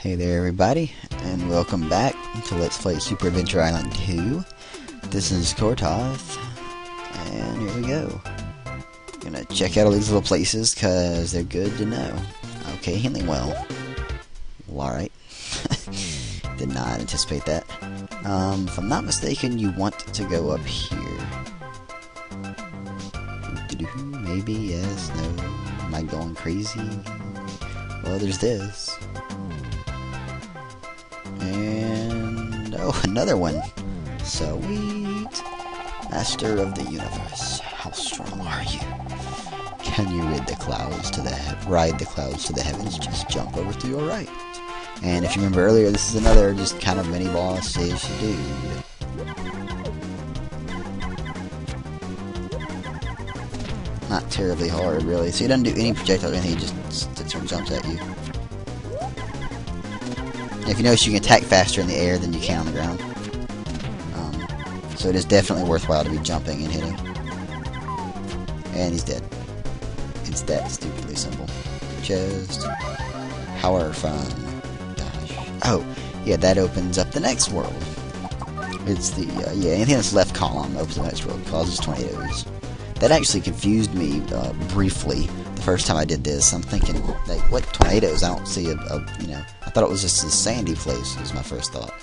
Hey there everybody, and welcome back to Let's Play Super Adventure Island 2. This is Kortoth, and here we go. Gonna check out all these little places, cause they're good to know. Okay, healing well. Alright. Did not anticipate that. If I'm not mistaken, you want to go up here. Maybe, yes, no. Am I going crazy? Well, there's this. And oh, another one. Sweet. Master of the universe, how strong are you? Can you ride the clouds to the heavens? Just jump over to your right. And if you remember earlier, this is another just kind of mini boss-ish dude. Not terribly hard, really. So he doesn't do any projectile or anything. He just sits there and jumps at you. If you notice, you can attack faster in the air than you can on the ground. So it is definitely worthwhile to be jumping and hitting. And he's dead. It's that stupidly simple. Just power fun. Gosh. Oh, yeah, that opens up the next world. It's the, yeah, anything that's left column opens the next world, causes tornadoes. That actually confused me briefly the first time I did this. I'm thinking, like, what tornadoes? I don't see you know, I thought it was just a sandy place, was my first thought.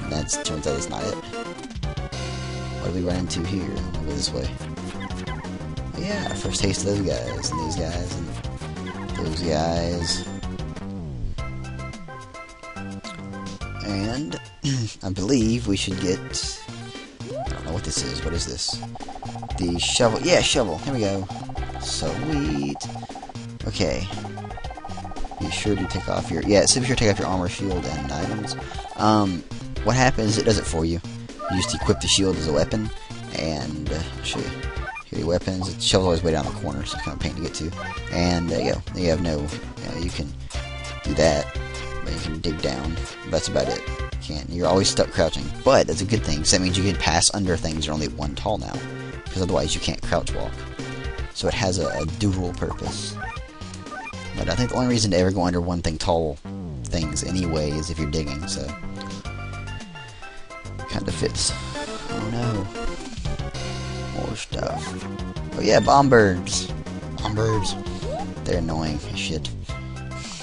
That turns out it's not it. What do we run into here? We'll go this way. Oh, yeah, first taste of those guys, and these guys, and those guys. And I believe we should get, I don't know what this is. What is this? The shovel. Yeah, shovel. Here we go. Sweet. Okay. Be sure to take off your... Yeah, so be sure to take off your armor, shield, and items. What happens, it does it for you. You just equip the shield as a weapon, and I'll show you. Here are your weapons. The shovel's always way down the corner, so it's kind of a pain to get to. And there you go. You have no... You know, you can do that, but you can dig down. That's about it. You're always stuck crouching. But that's a good thing, because that means you can pass under things that are only one tall now. Because otherwise you can't crouch walk. So it has a dual purpose. But I think the only reason to ever go under one thing tall things anyway is if you're digging, so kinda fits. Oh no. More stuff. Oh yeah, bomb birds. Bomb birds. They're annoying as shit.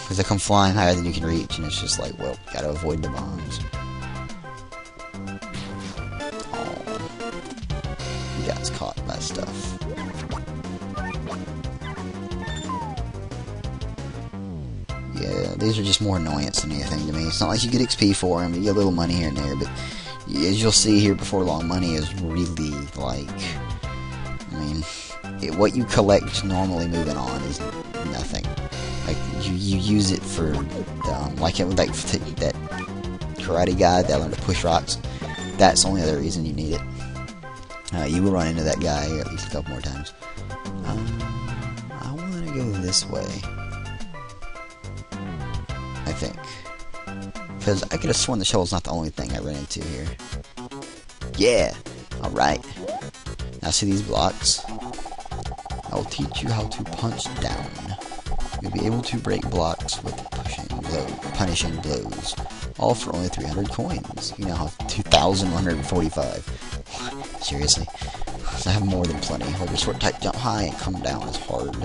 Because they come flying higher than you can reach, and it's just like, well, gotta avoid the bombs. Oh. He got caught by stuff. Yeah, these are just more annoyance than anything to me. It's not like you get XP for them, you get a little money here and there, but as you'll see here before long, money is really, like, I mean, what you collect normally moving on is nothing. Like, you use it for, like that karate guy that learned to push rocks. That's the only other reason you need it. You will run into that guy at least a couple more times. I want to go this way. I think. Because I could have sworn the shovel's not the only thing I ran into here. Yeah! Alright. Now see these blocks? I'll teach you how to punch down. You'll be able to break blocks with punishing blows. All for only 300 coins. You now have 2,145. Seriously? I have more than plenty. Hold your sword tight, jump high, and come down as hard.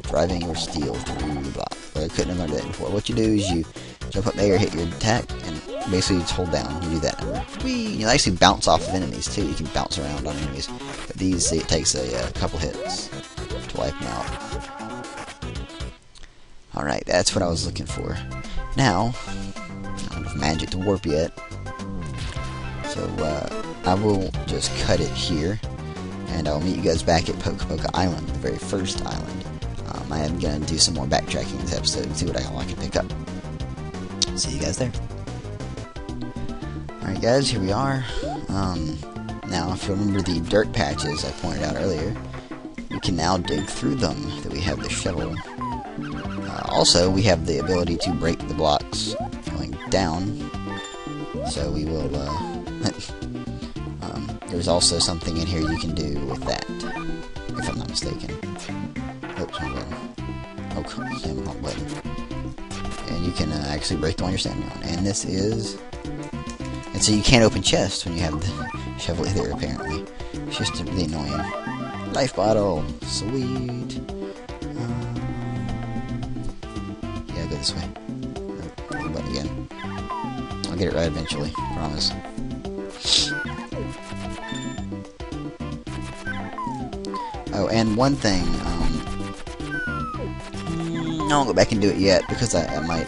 Driving your steel through the block. Well, I couldn't have learned that before. What you do is you jump up there, hit your attack, and basically just hold down. You do that number. Whee! You actually bounce off of enemies too. You can bounce around on enemies. But these, it takes a couple hits to wipe them out. Alright, that's what I was looking for. Now, I don't have magic to warp yet. So, I will just cut it here. And I'll meet you guys back at Poka Island, the very first island. I am going to do some more backtracking in this episode and see what I can pick up. See you guys there. Alright guys, here we are. Now, if you remember the dirt patches I pointed out earlier, we can now dig through them, that we have the shovel. Also, we have the ability to break the blocks going down. So we will, there's also something in here you can do with that, if I'm not mistaken. Oops, wrong button. Oh, damn, wrong button. And and you can actually break the one you're standing on. And this is... And so you can't open chests when you have the shovel either, apparently. It's just really annoying. Life bottle! Sweet! Yeah, go this way. Oh, button again. I'll get it right eventually, promise. Oh, and one thing, I won't go back and do it yet, because I might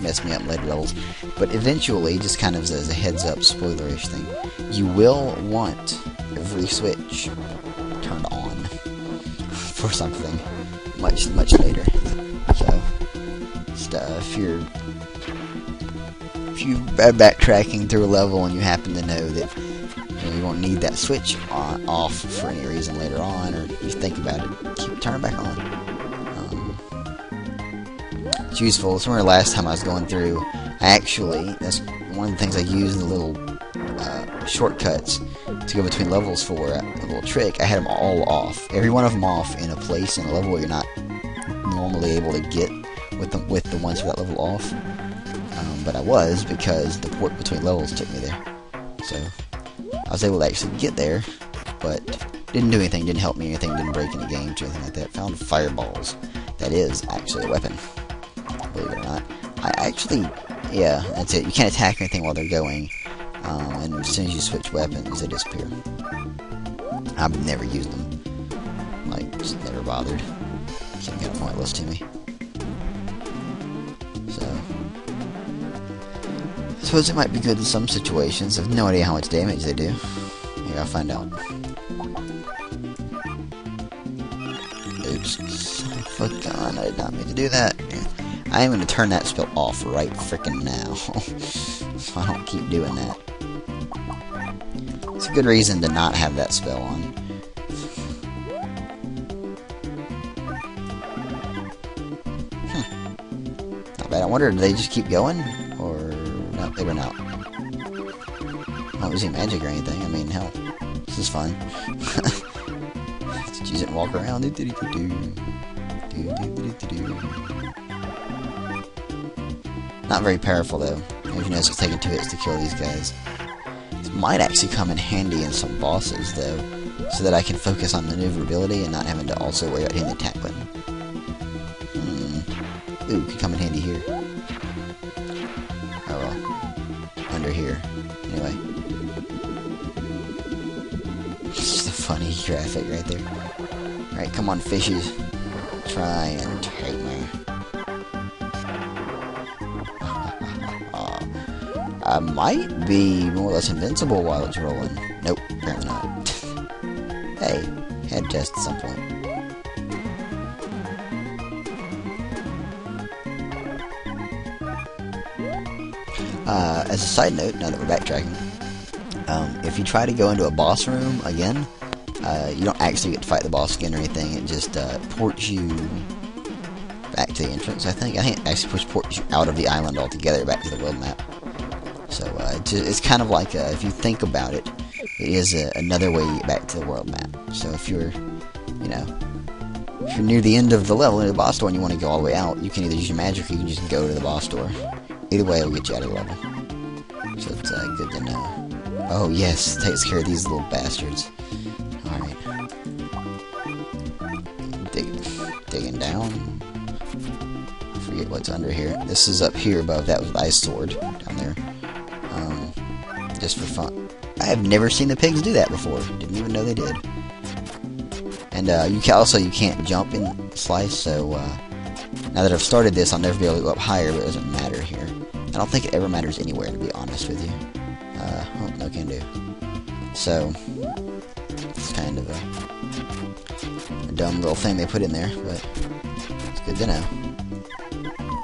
mess me up in later levels, but eventually, just kind of as a heads up, spoilerish thing, you will want every switch turned on for something much later. So, just, if you're backtracking through a level and you happen to know that you won't need that switch off for any reason later on, or you think about it, turn it back on. It's useful. It's remember last time I was going through, that's one of the things I use in the little shortcuts to go between levels for a little trick. I had them all off, every one of them off in a place in a level where you're not normally able to get with the ones for that level off. But I was, because the port between levels took me there. So I was able to actually get there, but didn't do anything, didn't help me anything, didn't break any games or anything like that. Found fireballs. That is actually a weapon, believe it or not. Yeah, that's it. You can't attack anything while they're going, and as soon as you switch weapons, they disappear. I've never used them. Like, just never bothered. Seemed kind of pointless to me. So, I suppose it might be good in some situations. I have no idea how much damage they do. Maybe I'll find out. Oops. Son of a gun. I did not mean to do that. I am going to turn that spell off right frickin' now. So I don't keep doing that. It's a good reason to not have that spell on. Not bad. I wonder, did they just keep going? Or... no, they run out. I don't use any magic or anything. I mean, hell. This is fun. Just use it and walk around. Not very powerful, though. If you notice, it's taking 2 hits to kill these guys. This might actually come in handy in some bosses, though, so that I can focus on maneuverability and not having to also worry about hitting the attack button. Ooh, could come in handy here. Oh well. Under here. Anyway. It's just a funny graphic right there. Alright, come on, fishies. Try and take me. I might be more or less invincible while it's rolling. Nope, apparently not. Hey, head test at some point. As a side note, now that we're backtracking, if you try to go into a boss room again, you don't actually get to fight the boss again or anything. It just ports you back to the entrance, I think. I think it actually ports you out of the island altogether back to the world map. So it's kind of like, if you think about it, it is another way to get back to the world map. So if you're, if you're near the end of the level, near the boss door, and you want to go all the way out, you can either use your magic or you can just go to the boss door. Either way, it'll get you out of the level. So it's good to know. Oh yes, takes care of these little bastards. Alright. Digging down. I forget what's under here. This is up here above. That was the ice sword down there. Just for fun. I have never seen the pigs do that before. Didn't even know they did. And you can't jump in Slice, so now that I've started this, I'll never be able to go up higher, but it doesn't matter here. I don't think it ever matters anywhere, to be honest with you. Oh, no can do. So, it's kind of a dumb little thing they put in there, but it's good to know.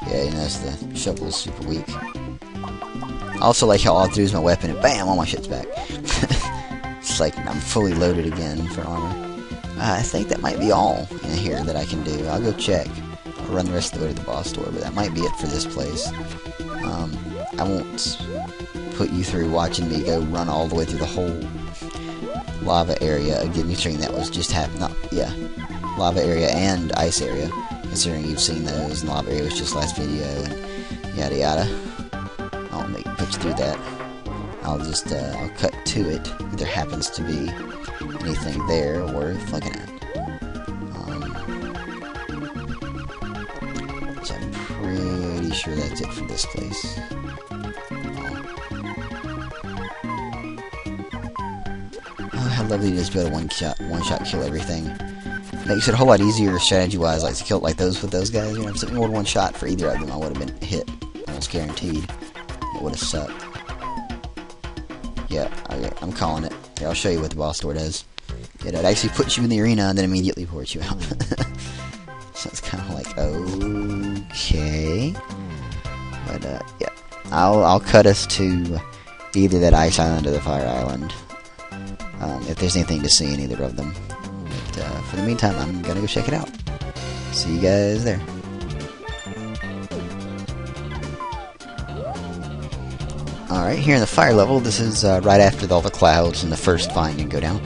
Yeah, you notice the shovel's super weak. I also like how all I do is my weapon and bam, all my shit's back. It's like I'm fully loaded again for armor. I think that might be all in here that I can do. I'll go check. I'll run the rest of the way to the boss door, but that might be it for this place. I won't put you through watching me go run all the way through the whole lava area again, considering that was just lava area and ice area, considering you've seen those, and lava area was just last video, and yada yada. I'll put you through that. I'll just I'll cut to it if there happens to be anything there worth looking at. So I'm pretty sure that's it for this place. Oh, how lovely it is to be able to one shot kill everything. Makes it a whole lot easier strategy-wise, like to kill it like those with those guys. You know, if something would one shot for either of them, I would have been hit, almost guaranteed. It would have sucked. Yeah, okay, I'm calling it. Here, I'll show you what the boss door does. It actually puts you in the arena and then immediately ports you out. So it's kind of like, okay. But yeah, I'll cut us to either that ice island or the fire island. If there's anything to see in either of them. But for the meantime, I'm gonna go check it out. See you guys there. Alright, here in the fire level, this is right after all the clouds and the first finding go down.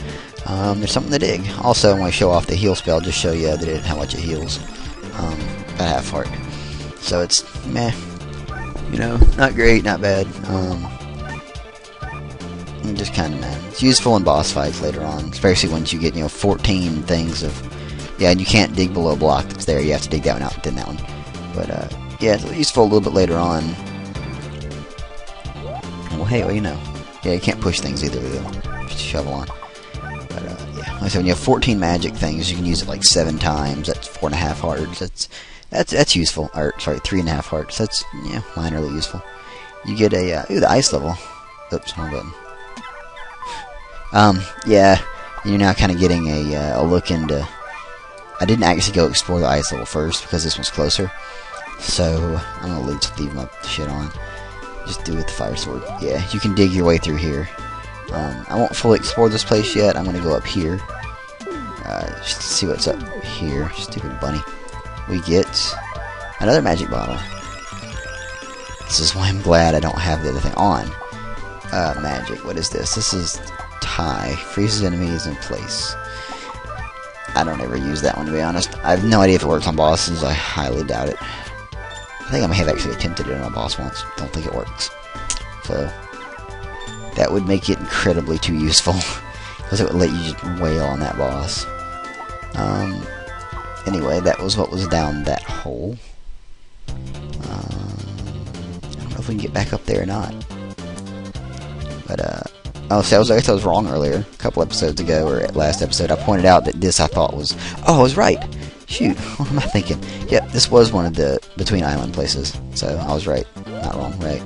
There's something to dig. Also, when I show off the heal spell, just show you that how much it heals. About half heart. So it's meh. You know, not great, not bad. Just kind of meh. It's useful in boss fights later on, especially once you get 14 things of. Yeah, and you can't dig below a block that's there. You have to dig that one out within that one. But yeah, it's useful a little bit later on. Well, hey, well, you know. Yeah, you can't push things either with a shovel on. But, yeah. Like I said, when you have 14 magic things, you can use it like 7 times. That's 4.5 hearts. That's useful. Or, sorry, 3.5 hearts. That's, yeah, minorly useful. You get a, ooh, the ice level. Oops, wrong button. Yeah, you're now kind of getting a look into... I didn't actually go explore the ice level first, because this one's closer. So, I'm going to leave my shit on. Just do it with the fire sword. Yeah, you can dig your way through here. I won't fully explore this place yet. I'm going to go up here. Just to see what's up here. Stupid bunny. We get another magic bottle. This is why I'm glad I don't have the other thing on. Magic. What is this? This is tie. Freezes enemies in place. I don't ever use that one, to be honest. I have no idea if it works on bosses. I highly doubt it. I think I may have actually attempted it on a boss once. Don't think it works. So, that would make it incredibly too useful. Because it would let you just wail on that boss. Anyway, that was what was down that hole. I don't know if we can get back up there or not. But, oh, see, I was wrong earlier. A couple episodes ago, or last episode, I pointed out that this I thought was... Oh, I was right! Shoot, what am I thinking? Yep, this was one of the between island places. So, I was right. Not wrong, right?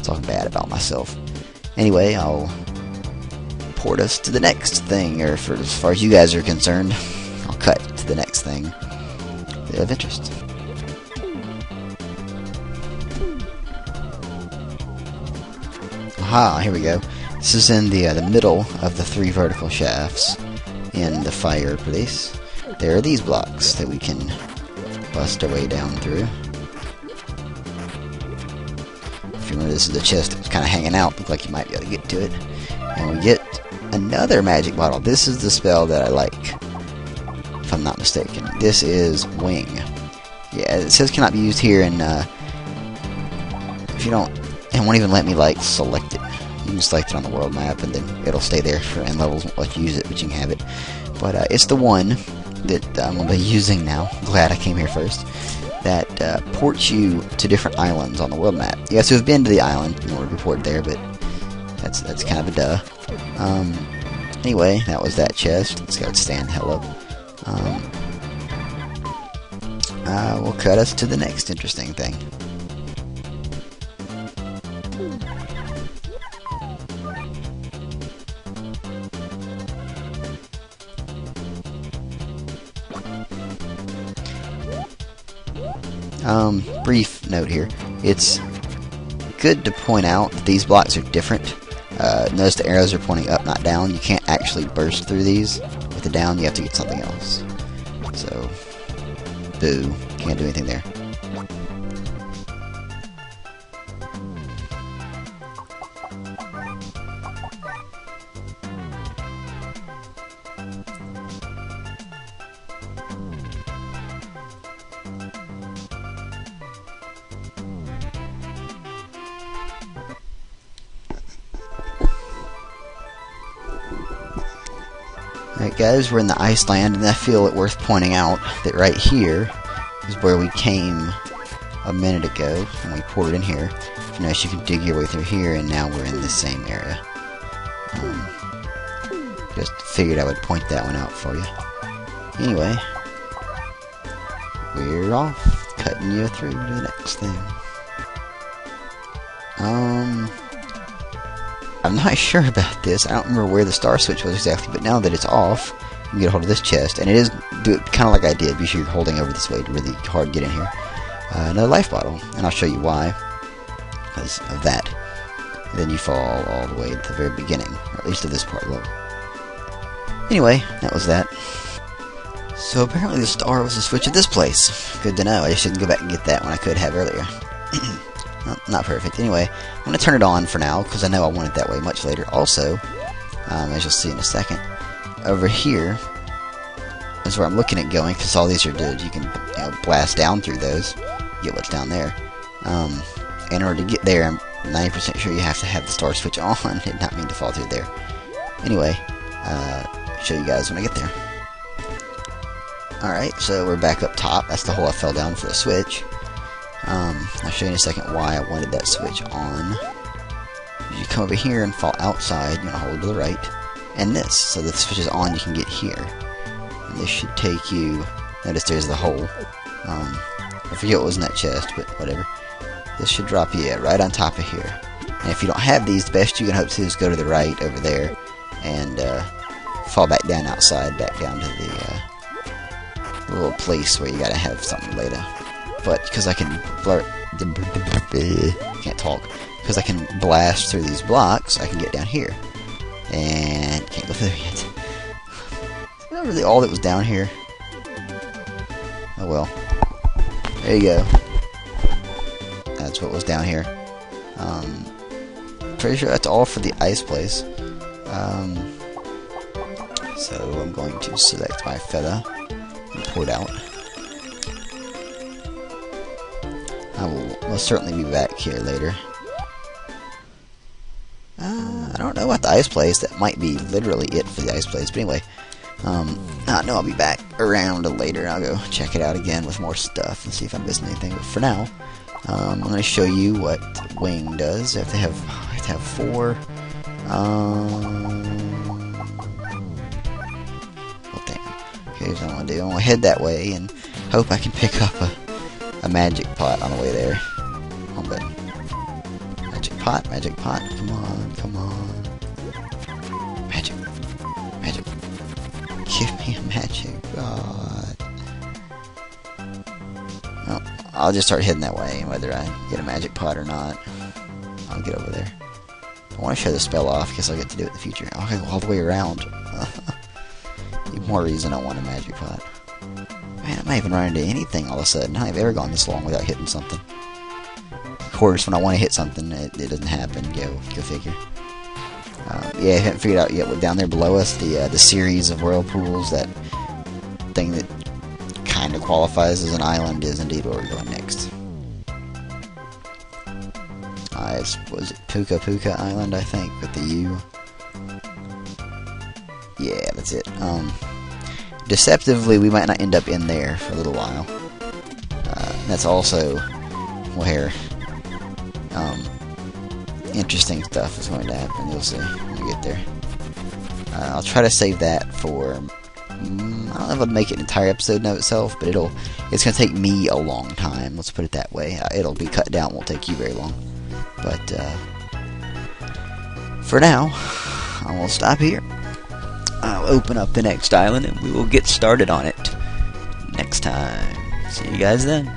Talking bad about myself. Anyway, I'll port us to the next thing, or for as far as you guys are concerned, I'll cut to the next thing of interest. Aha, here we go. This is in the middle of the 3 vertical shafts in the fireplace. There are these blocks that we can bust our way down through. If you remember, this is the chest that was kind of hanging out. Looked like you might be able to get to it. And we get another magic bottle. This is the spell that I like, if I'm not mistaken. This is Wing. Yeah, it says cannot be used here, and if you don't, it won't even let me like select it. You can select it on the world map, and then it'll stay there for end levels. Won't let you use it, but you can have it. But it's the one that I'm going to be using now. Glad I came here first. That ports you to different islands on the world map. You have to have been to the island in order to be ported there, but that's kind of a duh. Anyway, that was that chest. Let's go stand the hell up. Will cut us to the next interesting thing. Brief note here. It's good to point out that these blocks are different. Notice the arrows are pointing up, not down. You can't actually burst through these with the down. You have to get something else. So, boo. Can't do anything there. Alright guys, we're in the Iceland, and I feel it worth pointing out that right here is where we came a minute ago when we poured in here. If you notice, you can dig your way through here, and now we're in the same area. Just figured I would point that one out for you. Anyway, we're off, cutting you through to the next thing. I'm not sure about this. I don't remember where the star switch was exactly, but now that it's off, you can get a hold of this chest, and it is do it kind of like I did. Be sure you're holding over this way to really hard get in here. Another life bottle, and I'll show you why. Because of that. And then you fall all the way to the very beginning, or at least to this part level. Anyway, that was that. So apparently the star was the switch at this place. Good to know. I just didn't go back and get that when I could have earlier. Not perfect. Anyway, I'm going to turn it on for now, because I know I want it that way much later. Also, as you'll see in a second, over here is where I'm looking at going, because all these are good. You can blast down through those, get what's down there. In order to get there, I'm 90% sure you have to have the star switch on. Did not mean to fall through there. Anyway, show you guys when I get there. Alright, so we're back up top. That's the hole I fell down for the switch. I'll show you in a second why I wanted that switch on. You come over here and fall outside. You're going to hold to the right. And this. So the switch is on, you can get here. And this should take you... Notice there's the hole. I forget what was in that chest, but whatever. This should drop you right on top of here. And if you don't have these, the best you can hope to do is go to the right over there and fall back down outside, back down to the little place where you gotta have something later. But because I can can't talk. Because I can blast through these blocks, I can get down here. And can't go through yet. Is that really all that was down here? Oh well. There you go. That's what was down here. Pretty sure that's all for the ice place. So I'm going to select my feather and pour it out. I will most certainly be back here later. I don't know about the ice place. That might be literally it for the ice place. But anyway, I know I'll be back around later. I'll go check it out again with more stuff and see if I'm missing anything. But for now, I'm going to show you what wing does. I have to have 4. Well, damn. Okay, here's what I want to do. I'm going to head that way and hope I can pick up a magic pot on the way there. Oh, but magic pot, come on, come on. Magic, magic. Give me a magic pot. Well, I'll just start heading that way, whether I get a magic pot or not. I'll get over there. I want to show the spell off because I'll get to do it in the future. I'll go all the way around. Even more reason I want a magic pot. Man, I might even run into anything all of a sudden. I've ever gone this long without hitting something. Of course, when I want to hit something, it doesn't happen. Go figure. Yeah, I haven't figured out yet what down there below us, the series of whirlpools, that thing that kind of qualifies as an island, is indeed where we're going next. Was it Puka Puka Island, I think, with the U? Yeah, that's it. Deceptively, we might not end up in there for a little while. That's also where interesting stuff is going to happen. You'll see when we get there. I'll try to save that for... I don't know if I'll make it an entire episode of itself, but it's going to take me a long time. Let's put it that way. It'll be cut down. Won't take you very long. But for now, I will stop here. I'll open up the next island and we will get started on it next time. See you guys then.